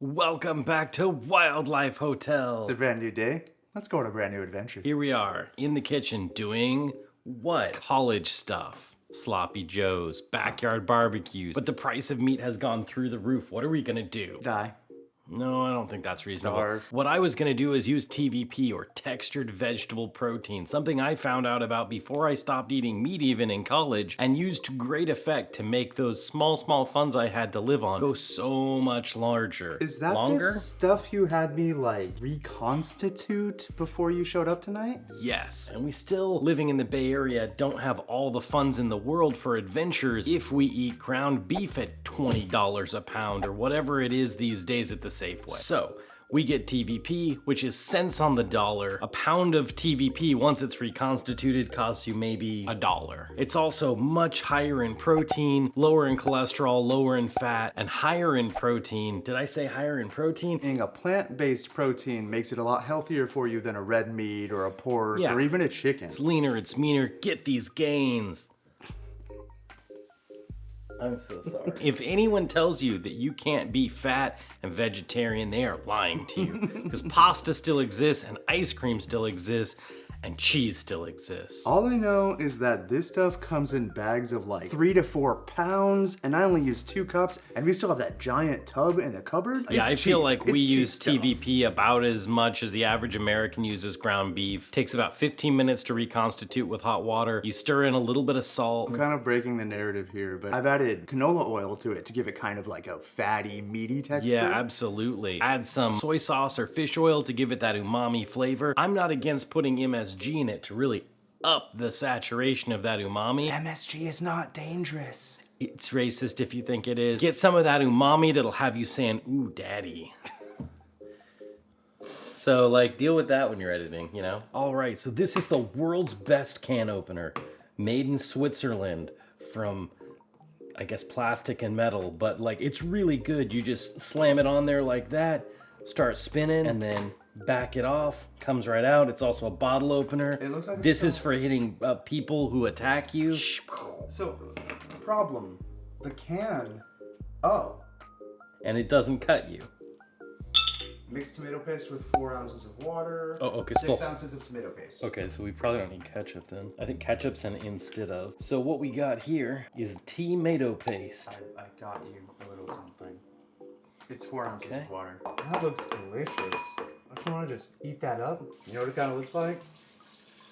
Welcome back to Wildlife Hotel. It's a brand new day. Let's go on a brand new adventure. Here we are in the kitchen doing what? College stuff. Sloppy Joes, backyard barbecues. But the price of meat has gone through the roof. What are we gonna do? Die. No, I don't think that's reasonable. Starve. What I was gonna do is use TVP, or textured vegetable protein, something I found out about before I stopped eating meat even in college, and used to great effect to make those small funds I had to live on go so much larger. Is that longer? this stuff you had me like reconstitute before you showed up tonight? Yes, and we still, living in the Bay Area, don't have all the funds in the world for adventures if we eat ground beef at $20 a pound or whatever it is these days at the Safeway. So, we get TVP, which is cents on the dollar. A pound of TVP, once it's reconstituted, costs you maybe $1. It's also much higher in protein, lower in cholesterol, lower in fat, and higher in protein. Did I say higher in protein? Being a plant-based protein makes it a lot healthier for you than a red meat or a pork or even a chicken. It's leaner, it's meaner. Get these gains. I'm so sorry. If anyone tells you that you can't be fat and vegetarian, they are lying to you. Because pasta still exists, and ice cream still exists, and cheese still exists. All I know is that this stuff comes in bags of like 3 to 4 pounds, and I only use 2 cups, and we still have that giant tub in the cupboard. Yeah, I feel like we use stuff. TVP about as much as the average American uses ground beef. Takes about 15 minutes to reconstitute with hot water. You stir in a little bit of salt. I'm kind of breaking the narrative here, but I've added canola oil to it to give it kind of like a fatty, meaty texture. Yeah, absolutely. Add some soy sauce or fish oil to give it that umami flavor. I'm not against putting MSG in it to really up the saturation of that umami. MSG is not dangerous. It's racist if you think it is. Get some of that umami that'll have you saying, ooh, daddy. So, like, deal with that when you're editing, you know? All right, so this is the world's best can opener. Made in Switzerland from, I guess, plastic and metal. But, like, it's really good. You just slam it on there like that, start spinning, and then back it off, comes right out. It's also a bottle opener. It looks like this is for hitting people who attack you. So, problem, the can, oh. And it doesn't cut you. Mixed tomato paste with 4 ounces of water. Oh, okay. 6 ounces of tomato paste. Okay, so we probably don't need ketchup then. I think ketchup's an instead of. So what we got here is tomato paste. I got you a little something. It's 4 ounces of water. That looks delicious. I just want to just eat that up. You know what it kind of looks like?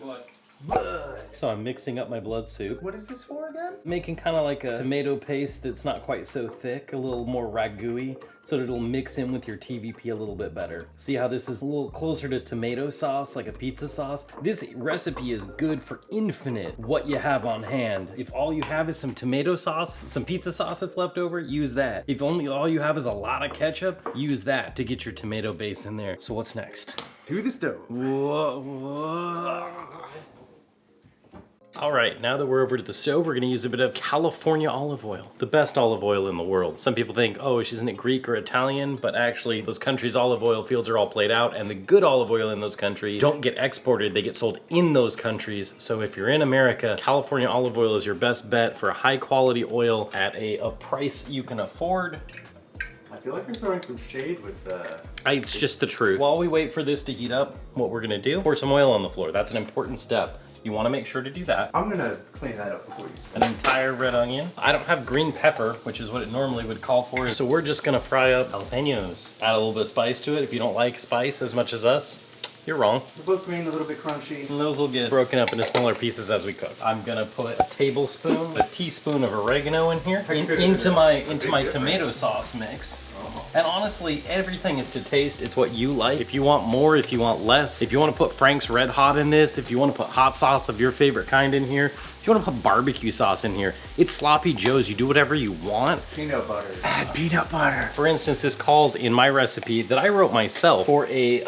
What? Blood. So I'm mixing up my blood soup. What is this for again? Making kind of like a tomato paste that's not quite so thick, a little more ragu-y, so that it'll mix in with your TVP a little bit better. See how this is a little closer to tomato sauce, like a pizza sauce? This recipe is good for infinite what you have on hand. If all you have is some tomato sauce, some pizza sauce that's left over, use that. If only all you have is a lot of ketchup, use that to get your tomato base in there. So what's next? To the stove. Whoa. All right, now that we're over to the stove, we're gonna use a bit of California olive oil, the best olive oil in the world. Some people think, oh, isn't it Greek or Italian? But actually, those countries' olive oil fields are all played out, and the good olive oil in those countries don't get exported, they get sold in those countries. So if you're in America, California olive oil is your best bet for a high quality oil at a price you can afford. I feel like you're throwing some shade with It's just the truth. While we wait for this to heat up, what we're gonna do, pour some oil on the floor. That's an important step. You wanna make sure to do that. I'm gonna clean that up before you spin. An entire red onion. I don't have green pepper, which is what it normally would call for. So we're just gonna fry up jalapenos. Add a little bit of spice to it. If you don't like spice as much as us, you're wrong. They're both green, a little bit crunchy. And those will get broken up into smaller pieces as we cook. I'm gonna put a tablespoon, a teaspoon of oregano in here, into my tomato sauce mix. And honestly, everything is to taste. It's what you like. If you want more, if you want less, if you want to put Frank's Red Hot in this, if you want to put hot sauce of your favorite kind in here, if you want to put barbecue sauce in here, it's Sloppy Joe's. You do whatever you want. Peanut butter. Add peanut butter. For instance, this calls in my recipe that I wrote myself for a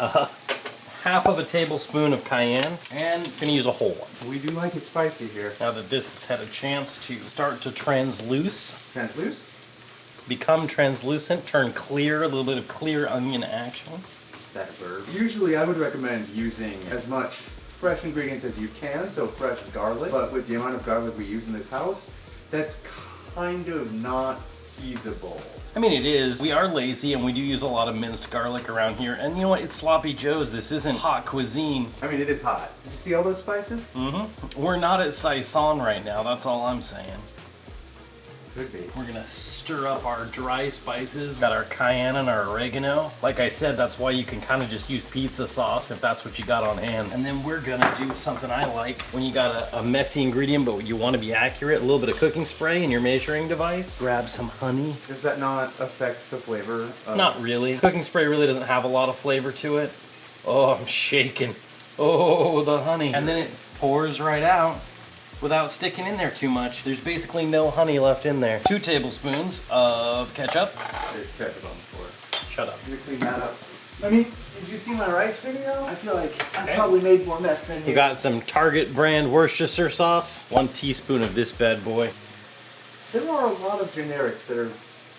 half of a tablespoon of cayenne, and I'm gonna use a whole one. We do like it spicy here. Now that this has had a chance to start to transluce, become translucent, turn clear, a little bit of clear onion action. Is that a verb? Usually I would recommend using as much fresh ingredients as you can, so fresh garlic, but with the amount of garlic we use in this house, that's kind of not feasible. I mean, it is. We are lazy and we do use a lot of minced garlic around here. And you know what? It's Sloppy Joe's. This isn't hot cuisine. I mean, it is hot. Did you see all those spices? Mm-hmm. We're not at Saison right now. That's all I'm saying. Could be. We're gonna stir up our dry spices. Got our cayenne and our oregano. Like I said, that's why you can kind of just use pizza sauce if that's what you got on hand. And then we're gonna do something I like when you got a messy ingredient, but you want to be accurate. A little bit of cooking spray in your measuring device. Grab some honey. Does that not affect the flavor? Not really. Cooking spray really doesn't have a lot of flavor to it. Oh, I'm shaking. Oh, the honey. And then it pours right out without sticking in there too much. There's basically no honey left in there. 2 tablespoons of ketchup. There's ketchup on the floor. Shut up. Let me clean that up. I mean, did you see my rice video? I feel like Okay. I probably made more mess than You you. got some Target brand Worcestershire sauce. 1 teaspoon of this bad boy. There are a lot of generics that are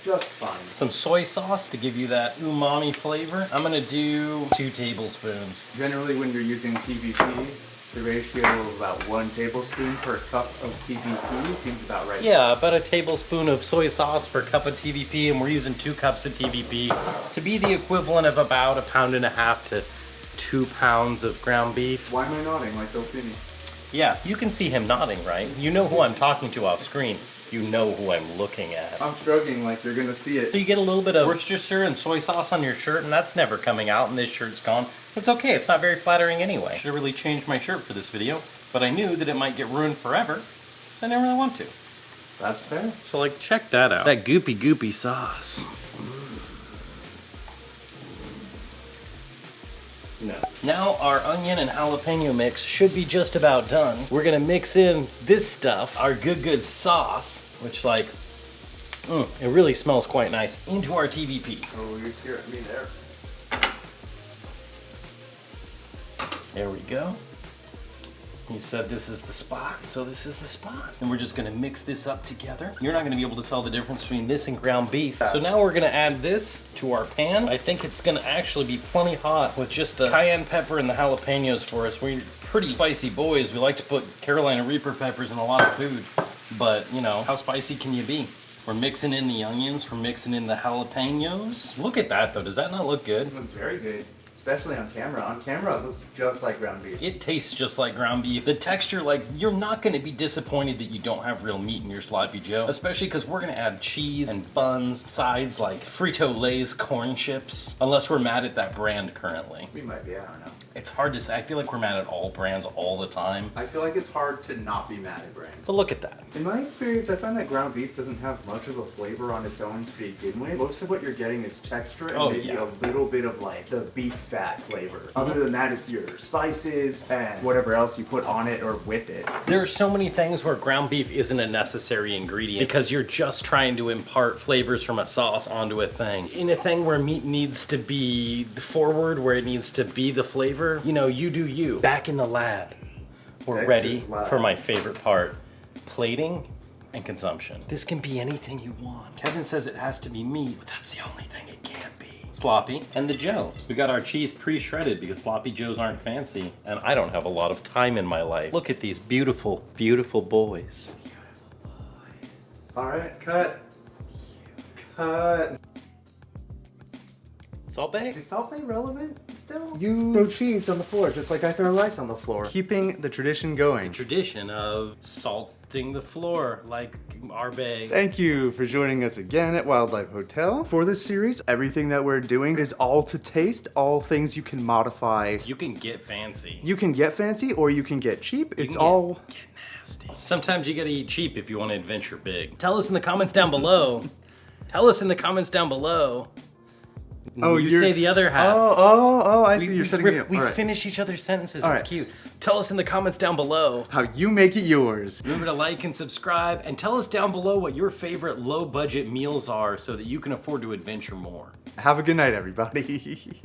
just fine. Some soy sauce to give you that umami flavor. I'm gonna do 2 tablespoons. Generally, when you're using TVP, the ratio of about 1 tablespoon per cup of TVP seems about right. Yeah, about a tablespoon of soy sauce per cup of TVP, and we're using 2 cups of TVP to be the equivalent of about 1.5 pounds to 2 pounds of ground beef. Why am I nodding like they'll see me? Yeah, you can see him nodding, right? You know who I'm talking to off screen. You know who I'm looking at. I'm shrugging like you're gonna see it. So you get a little bit of Worcestershire and soy sauce on your shirt, and that's never coming out, and this shirt's gone. It's okay, it's not very flattering anyway. Should have really changed my shirt for this video, but I knew that it might get ruined forever, so I didn't really want to. That's fair. So like, check that out. That goopy sauce. No. Now our onion and jalapeno mix should be just about done. We're gonna mix in this stuff, our good sauce, which like, it really smells quite nice, into our TVP. Oh, you're scaring me there. There we go. You said this is the spot, so this is the spot. And we're just gonna mix this up together. You're not gonna be able to tell the difference between this and ground beef. So now we're gonna add this to our pan. I think it's gonna actually be plenty hot with just the cayenne pepper and the jalapenos for us. We're pretty spicy boys. We like to put Carolina Reaper peppers in a lot of food, but you know, how spicy can you be? We're mixing in the onions, we're mixing in the jalapenos. Look at that though, does that not look good? It looks very good. Especially on camera. On camera, it looks just like ground beef. It tastes just like ground beef. The texture, like, you're not gonna be disappointed that you don't have real meat in your Sloppy Joe, especially because we're gonna add cheese and buns, sides like Frito-Lay's corn chips, unless we're mad at that brand currently. We might be, I don't know. It's hard to say. I feel like we're mad at all brands all the time. I feel like it's hard to not be mad at brands. So look at that. In my experience, I find that ground beef doesn't have much of a flavor on its own to begin with. Most of what you're getting is texture and maybe a little bit of like the beef fat flavor. Other than that, it's your spices and whatever else you put on it or with it. There are so many things where ground beef isn't a necessary ingredient because you're just trying to impart flavors from a sauce onto a thing. In a thing where meat needs to be forward, where it needs to be the flavor, you know, you do you. Back in the lab, we're ready for my favorite part, plating and consumption. This can be anything you want. Kevin says it has to be meat, but that's the only thing it can't be. Sloppy and the Joe. We got our cheese pre-shredded because Sloppy Joes aren't fancy and I don't have a lot of time in my life. Look at these beautiful, beautiful boys. All right, cut. Cut. Salbe? Is Salbe relevant still? You throw cheese on the floor just like I throw rice on the floor. Keeping the tradition going. Tradition of salting the floor like our bag. Thank you for joining us again at Wildlife Hotel. For this series, everything that we're doing is all to taste, all things you can modify. You can get fancy. You can get fancy or you can get cheap. It's all... Get nasty. Sometimes you gotta eat cheap if you want to adventure big. Tell us in the comments down below. Tell us in the comments down below. Oh, you say the other half. Oh, I see. You're setting me up. We All right. finish each other's sentences. All It's right. cute. Tell us in the comments down below. How you make it yours. Remember to like and subscribe, and tell us down below what your favorite low-budget meals are so that you can afford to adventure more. Have a good night, everybody.